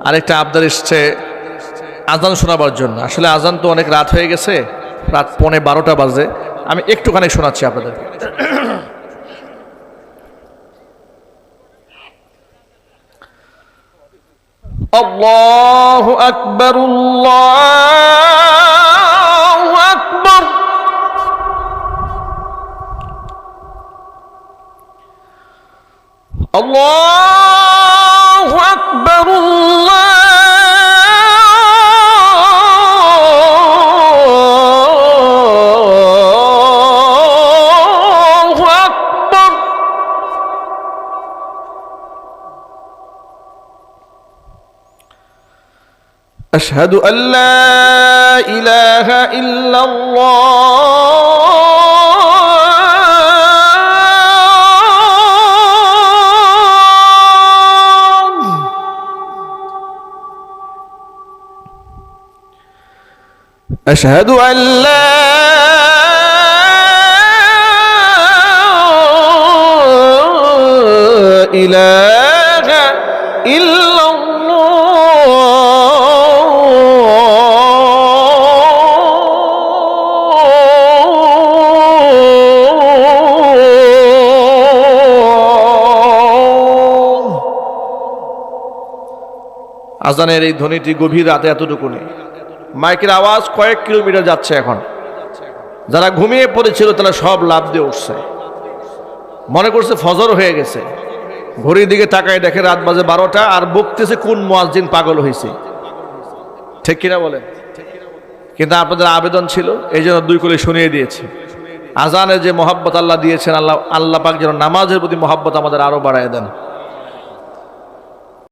আরেকটা আবদার এসছে আজান শোনাবার জন্য। আসলে আজান তো অনেক রাত হয়ে গেছে, রাত 11:15 বাজে। আমি একটুখানি শোনাচ্ছি আপনাদের। আল্লাহু আকবার, আল্লাহু আকবার। আল্লাহু আকবার, আল্লাহু আকবার। আশহাদু আল্লা ইলাহা ইল্লাল্লাহ। أشهد أن لا إله إلا আজানের এই ধ্বনিটি গভীর রাতে এতটুকু নেই, মাইকের আওয়াজ কয়েক কিলোমিটার যাচ্ছে। এখন যারা ঘুমিয়ে পড়েছিল তারা সব লাফ দিয়ে উঠছে, মনে করছে ফজর হয়ে গেছে। ঘড়ির দিকে তাকায় দেখে রাত বাজে 12টা, আর বকতেছে কোন মুয়াজ্জিন পাগল হয়েছে। ঠিক কিনা বলেন? কিন্তু আপনাদের আবেদন ছিল, এই জন্য 2 কলি শুনিয়ে দিয়েছি। আজানের যে মহব্বত আল্লাহ দিয়েছেন, আল্লাহ পাক যেন নামাজের প্রতি মহব্বত আমাদের আরো বাড়ায় দেন।